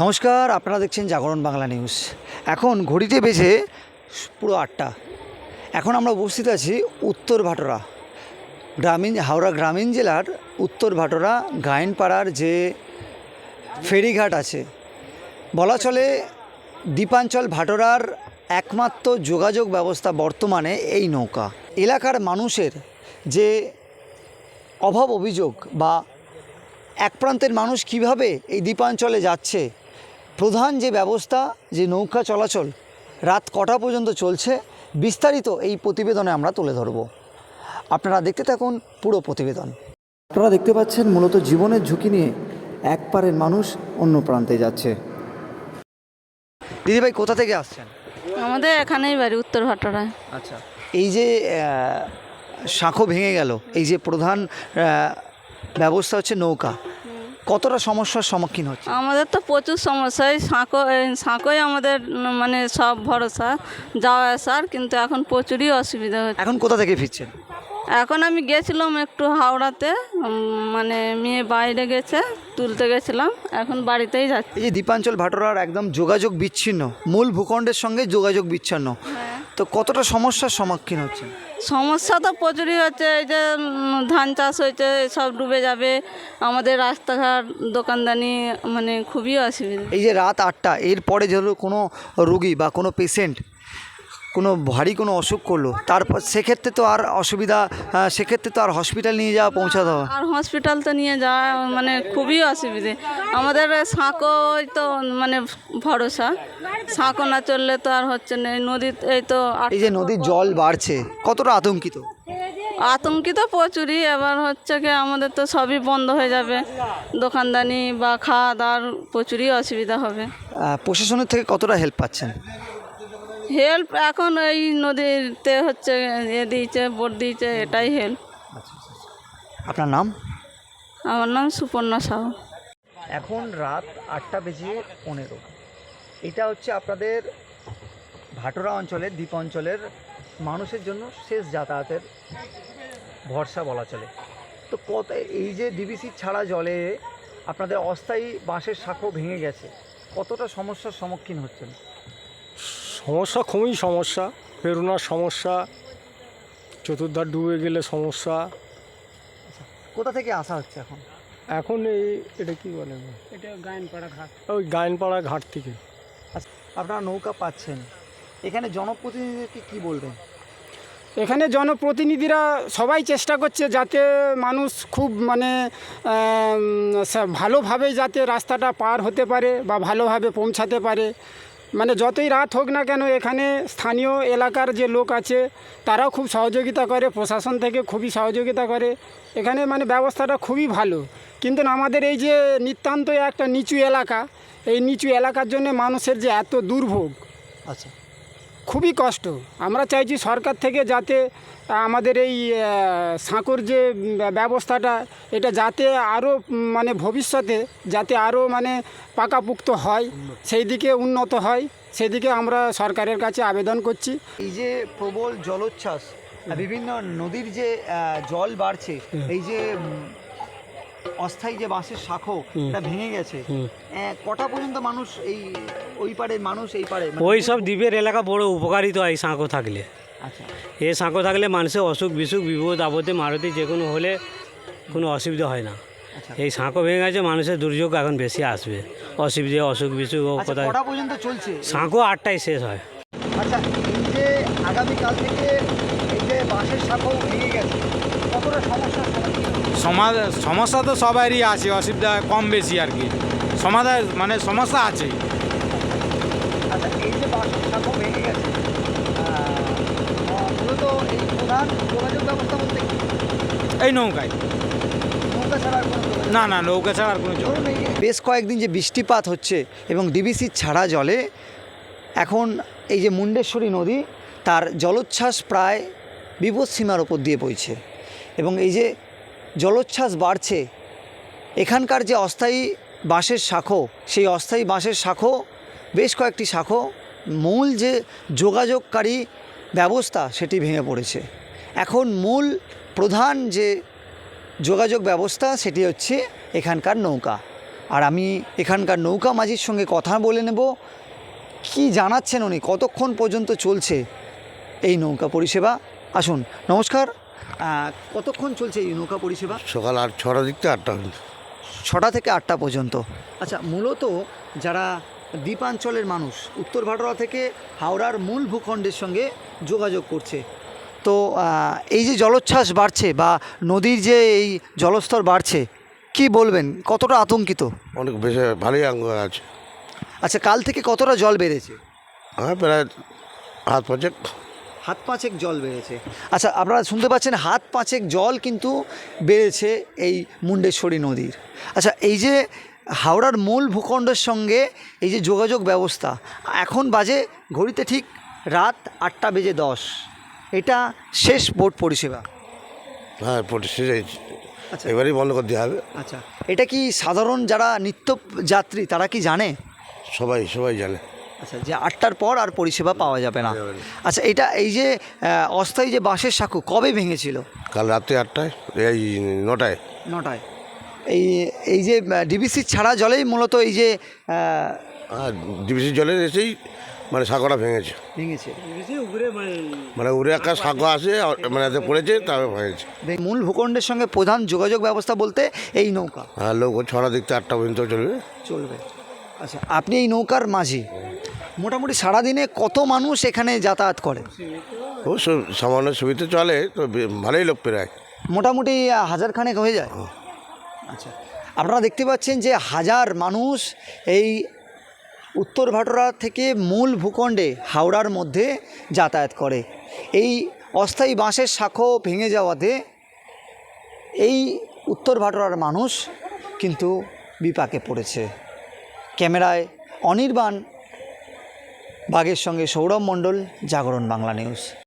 নমস্কার, আপনারা দেখছেন জাগরণ বাংলা নিউজ। এখন ঘড়িতে বেজে পুরো 8টা। এখন আমরা উপস্থিত আছি উত্তর ভাটোরা হাওড়া গ্রামীণ জেলার উত্তর ভাটোরা গায়েনপাড়ার যে ফেরিঘাট আছে, বলা চলে দ্বীপাঞ্চল ভাটোরার একমাত্র যোগাযোগ ব্যবস্থা বর্তমানে এই নৌকা। এলাকার মানুষের যে অভাব অভিযোগ বা এক প্রান্তের মানুষ কিভাবে এই দ্বীপাঞ্চলে যাচ্ছে, প্রধান যে ব্যবস্থা যে নৌকা চলাচল রাত কটা পর্যন্ত চলছে, বিস্তারিত এই প্রতিবেদনে আমরা তুলে ধরব। আপনারা দেখতে থাকুন পুরো প্রতিবেদন। আপনারা দেখতে পাচ্ছেন মূলত জীবনের ঝুঁকি নিয়ে এক পারের মানুষ অন্য প্রান্তে যাচ্ছে। দিদিভাই, কোথা থেকে আসছেন? আমাদের এখানেই বাড়ি, উত্তর ভাটোরায়। আচ্ছা, এই যে শাঁখো ভেঙে গেল, এই যে প্রধান ব্যবস্থা হচ্ছে নৌকা, কতটা সমস্যার সম্মুখীন হচ্ছে? আমাদের তো প্রচুর সমস্যা। এই সাঁকোই আমাদের মানে সব ভরসা যাওয়া আসার, কিন্তু এখন প্রচুরই অসুবিধা হচ্ছে। এখন কোথা থেকে ফিরছেন? এখন আমি গেছিলাম একটু হাওড়াতে, মানে মেয়ে বাইরে গেছে, তুলতে গেছিলাম, এখন বাড়িতেই যাচ্ছি। এই যে দ্বীপাঞ্চল ভাটোরার একদম যোগাযোগ বিচ্ছিন্ন, মূল ভূখণ্ডের সঙ্গে যোগাযোগ বিচ্ছিন্ন, তো কতটা সমস্যার সম্মুখীন হচ্ছে? সমস্যা তো প্রচুরই হচ্ছে। এই যে ধান চাষ হয়েছে, সব ডুবে যাবে। আমাদের রাস্তাঘাট দোকানদানি মানে খুবই অসুবিধা। এই যে রাত 8টা, এরপরে ধরো কোনো রুগী বা কোনো পেশেন্ট কোনো ভারী কোনো অসুখ করলো, তারপর সেক্ষেত্রে তো আর অসুবিধা, সেক্ষেত্রে তো আর হসপিটাল নিয়ে যাওয়া, পৌঁছাতে হবে। আর হসপিটাল তো নিয়ে যাওয়া মানে খুবই অসুবিধে আমাদের। সাঁকোই তো মানে ভরসা, সাঁকো না চললে তো আর হচ্ছে না। নদীতে এই তো এই যে নদীর জল বাড়ছে, কতটা আতঙ্কিত? আতঙ্কিত প্রচুরই। এবার হচ্ছে কি আমাদের তো সবই বন্ধ হয়ে যাবে, দোকানদানি বা খাওয়া দাওয়ার প্রচুরই অসুবিধা হবে। প্রশাসনের থেকে কতটা হেল্প পাচ্ছেন? হেল্প এখন এই নদীতে হচ্ছে দিয়েছে, বোট দিয়েছে, এটাই হেল্প। আপনার নাম? আমার নাম সুপর্ণা সাহু। এখন রাত 8:15। এটা হচ্ছে আপনাদের ভাটোরা অঞ্চলের, দ্বীপ অঞ্চলের মানুষের জন্য শেষ যাতায়াতের ভরসা বলা চলে। তো এই যে ডিবিসি ছাড়া জলে আপনাদের অস্থায়ী বাঁশের শাঁখো ভেঙে গেছে, কতটা সমস্যার সম্মুখীন হচ্ছেন? সমস্যা, খুবই সমস্যা। পেরোনার সমস্যা, চতুর্ধার ডুবে গেলে সমস্যা। কোথা থেকে আসা হচ্ছে এখন? এখন এটা কি বলে, এটা গায়েনপাড়া ঘাট। ওই গায়েনপাড়া ঘাট থেকে। আচ্ছা, আপনারা নৌকা পাচ্ছেন, এখানে জনপ্রতিনিধিকে কি বলবেন? এখানে জনপ্রতিনিধিরা সবাই চেষ্টা করছে যাতে মানুষ খুব মানে ভালোভাবে যাতে রাস্তাটা পার হতে পারে বা ভালোভাবে পৌঁছাতে পারে। মানে যতই রাত হোক না কেন, এখানে স্থানীয় এলাকার যে লোক আছে তারাও খুব সহযোগিতা করে, প্রশাসন থেকে খুবই সহযোগিতা করে। এখানে মানে ব্যবস্থাটা খুবই ভালো। কিন্তু আমাদের এই যে নিতান্ত একটা নিচু এলাকা, এই নিচু এলাকার জন্য মানুষের যে এত দুর্ভোগ, আচ্ছা, খুবই কষ্ট। আমরা চাইছি সরকার থেকে যাতে আমাদের এই সাঁকোর যে ব্যবস্থাটা, এটা যাতে আরও মানে ভবিষ্যতে যাতে আরও মানে পাকাপোক্ত হয়, সেই দিকে উন্নত হয়, সেদিকে আমরা সরকারের কাছে আবেদন করছি। এই যে প্রবল জলোচ্ছ্বাস, বিভিন্ন নদীর যে জল বাড়ছে, এই যে অস্থায়ী যে বাঁশের শাঁখো এটা ভেঙে গেছে, কটা পর্যন্ত মানুষ ওই পারে, মানুষ এই পারে, ওই সব দ্বীপের এলাকা বড় উপকারিত হয় সাঁকো থাকলে। আচ্ছা, এই সাঁকো থাকলে মানুষের অসুখ বিসুখ, বিপদ আপদে মারুতি যে কোনো হলে কোনো অসুবিধা হয় না। এই সাঁকো ভেঙে গেছে, মানুষের দুর্যোগ এখন বেশি আসবে, অসুবিধে অসুখ বিসুখ কোথায়। কটা পর্যন্ত চলছে সাঁকো 8টায় শেষ হয়। আচ্ছা, এই যে আগামীকাল থেকে এই যে বাঁশের শাঁখো ভেঙে গেছে, কতটা সমস্যার সম্মুখীন? সমস্যা তো সবারই আছে, অসুবিধা কম বেশি আর কি, সমাধান মানে সমস্যা আছে। আচ্ছা, এই যে বাঁশের শাঁখো ভেঙে গেছে, মূলত এই প্রধান যোগাযোগ ব্যবস্থা বলতে কি? এই নৌকায় নৌকা ছাড়া আর কোনো যোগাযোগ? না, নৌকা ছাড়া আর কোনো ধরুন এই বেশ কয়েকদিন যে বৃষ্টিপাত হচ্ছে এবং ডিবিসি ছাড়া জলে এখন এই যে মুন্ডেশ্বরী নদী, তার জলোচ্ছ্বাস প্রায় বিপদসীমার ওপর দিয়ে বইছে এবং এই যে জলোচ্ছ্বাস বাড়ছে, এখানকার যে অস্থায়ী বাঁশের শাঁখো, সেই অস্থায়ী বাঁশের শাঁখো, বেশ কয়েকটি শাঁখো, মূল যে যোগাযোগকারী ব্যবস্থা সেটি ভেঙে পড়েছে। এখন মূল প্রধান যে যোগাযোগ ব্যবস্থা সেটি হচ্ছে এখানকার নৌকা। আর আমি এখানকার নৌকা মাঝির সঙ্গে কথা বলে নেব, কি জানাচ্ছেন উনি, কতক্ষণ পর্যন্ত চলছে এই নৌকা পরিষেবা। আসুন, নমস্কার। কতক্ষণ চলছে এই নৌকা পরিষেবা? সকাল 6টার দিক থেকে 8টা পর্যন্ত। 6টা থেকে 8টা পর্যন্ত। আচ্ছা, মূলত যারা দ্বীপাঞ্চলের মানুষ উত্তর ভাটোরা থেকে হাওড়ার মূল ভূখণ্ডের সঙ্গে যোগাযোগ করছে, তো এই যে জলোচ্ছ্বাস বাড়ছে বা নদীর যে এই জলস্তর বাড়ছে, কি বলবেন, কতটা আতঙ্কিত? অনেক বেশি ভালোই অঙ্গ আছে। আচ্ছা, কাল থেকে কতটা জল বেড়েছে? হ্যাঁ, প্রায় হাত পাঁচেক। হাত পাঁচেক জল বেড়েছে। আচ্ছা, আপনারা শুনতে পাচ্ছেন হাত পাঁচেক জল কিন্তু বেড়েছে এই মুন্ডেশ্বরী নদীর। আচ্ছা, এই যে হাওড়ার মূল ভূখণ্ডের সঙ্গে এই যে যোগাযোগ ব্যবস্থা, এখন বাজে ঘড়িতে ঠিক রাত 8:10, এটা শেষ বোট পরিষেবা। হ্যাঁ, শেষ। আচ্ছা, এবারেই বন্ধ করে দেওয়া হবে। আচ্ছা, এটা কি সাধারণ যারা নিত্য যাত্রী তারা কি জানে? সবাই জানে। আচ্ছা, যে 8টার পর আর পরিষেবা পাওয়া যাবে না। আচ্ছা, এটা এই যে অস্থায়ী যে বাঁশের সাঁকো কবে ভেঙেছিল? কাল রাত্রে 8টায়, এই 9টায়। 9টায়। এই যে ডিবিসি ছাড়া জলেই মূলত এই যে ডিবিসি জলের এসেই মানে সাঁকোটা ভেঙেছে। মানে উড়ে একটা সাঁকো আসে, মানে এতে পড়েছে, তারপরে ভেঙেছে। মূল ভূখণ্ডের সঙ্গে প্রধান যোগাযোগ ব্যবস্থা বলতে এই নৌকা। হ্যাঁ, লোক 6টার দিক থেকে 8টা পর্যন্ত চলবে। আচ্ছা, আপনি এই নৌকার মাঝি, মোটামুটি সারাদিনে কত মানুষ এখানে যাতায়াত করে? ও সামান্য সুবিধা চলে, তো ভালোই লোক প্রায় মোটামুটি 1000 খানেক হয়ে যায়। আচ্ছা, আপনারা দেখতে পাচ্ছেন যে হাজার মানুষ এই উত্তর ভাটোরা থেকে মূল ভূখণ্ডে হাওড়ার মধ্যে যাতায়াত করে। এই অস্থায়ী বাঁশের শাঁখো ভেঙে যাওয়াতে এই উত্তর ভাটোরার মানুষ কিন্তু বিপাকে পড়েছে। ক্যামেরায় অনির্বাণ বাগের সঙ্গে সৌরভ মণ্ডল, জাগরণ বাংলা নিউজ।